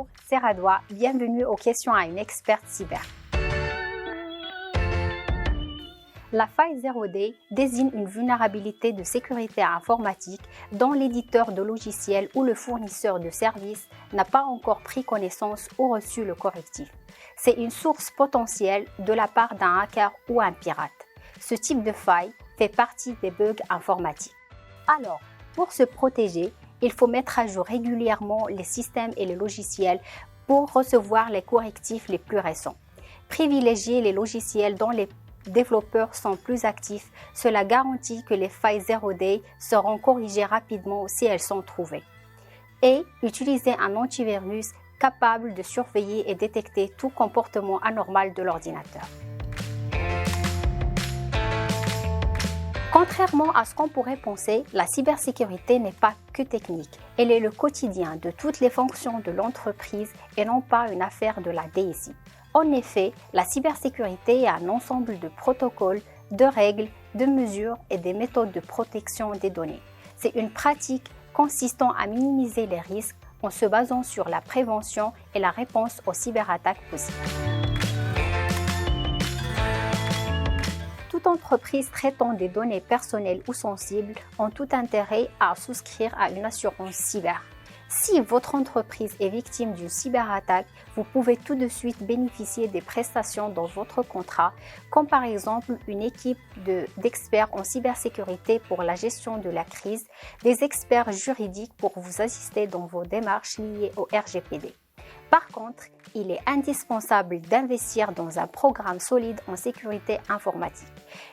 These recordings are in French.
Bonjour, c'est Radwa, bienvenue aux questions à une experte cyber. La faille 0D désigne une vulnérabilité de sécurité informatique dont l'éditeur de logiciel ou le fournisseur de services n'a pas encore pris connaissance ou reçu le correctif. C'est une source potentielle de la part d'un hacker ou un pirate. Ce type de faille fait partie des bugs informatiques. Alors, pour se protéger, il faut mettre à jour régulièrement les systèmes et les logiciels pour recevoir les correctifs les plus récents. Privilégier les logiciels dont les développeurs sont plus actifs, cela garantit que les failles 0D seront corrigées rapidement si elles sont trouvées. Et utiliser un antivirus capable de surveiller et détecter tout comportement anormal de l'ordinateur. Contrairement à ce qu'on pourrait penser, la cybersécurité n'est pas que technique. Elle est le quotidien de toutes les fonctions de l'entreprise et non pas une affaire de la DSI. En effet, la cybersécurité est un ensemble de protocoles, de règles, de mesures et des méthodes de protection des données. C'est une pratique consistant à minimiser les risques en se basant sur la prévention et la réponse aux cyberattaques possibles. Toute entreprise traitant des données personnelles ou sensibles ont tout intérêt à souscrire à une assurance cyber. Si votre entreprise est victime d'une cyberattaque, vous pouvez tout de suite bénéficier des prestations dans votre contrat, comme par exemple une équipe d'experts en cybersécurité pour la gestion de la crise, des experts juridiques pour vous assister dans vos démarches liées au RGPD. Par contre, il est indispensable d'investir dans un programme solide en sécurité informatique.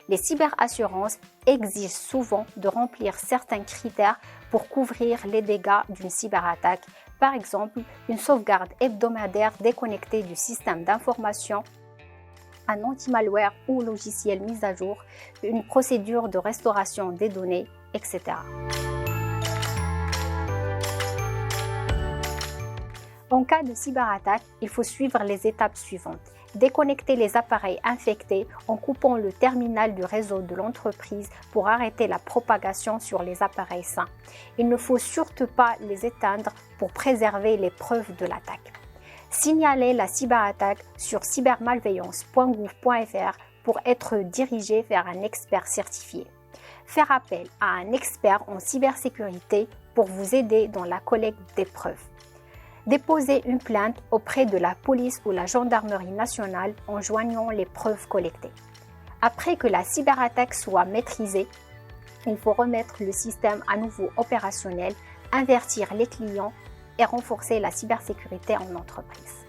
Les cyberassurances exigent souvent de remplir certains critères pour couvrir les dégâts d'une cyberattaque, par exemple une sauvegarde hebdomadaire déconnectée du système d'information, un anti-malware ou logiciel mis à jour, une procédure de restauration des données, etc. En cas de cyberattaque, il faut suivre les étapes suivantes. Déconnecter les appareils infectés en coupant le terminal du réseau de l'entreprise pour arrêter la propagation sur les appareils sains. Il ne faut surtout pas les éteindre pour préserver les preuves de l'attaque. Signaler la cyberattaque sur cybermalveillance.gouv.fr pour être dirigé vers un expert certifié. Faire appel à un expert en cybersécurité pour vous aider dans la collecte des preuves. Déposer une plainte auprès de la police ou la gendarmerie nationale en joignant les preuves collectées. Après que la cyberattaque soit maîtrisée, il faut remettre le système à nouveau opérationnel, avertir les clients et renforcer la cybersécurité en entreprise.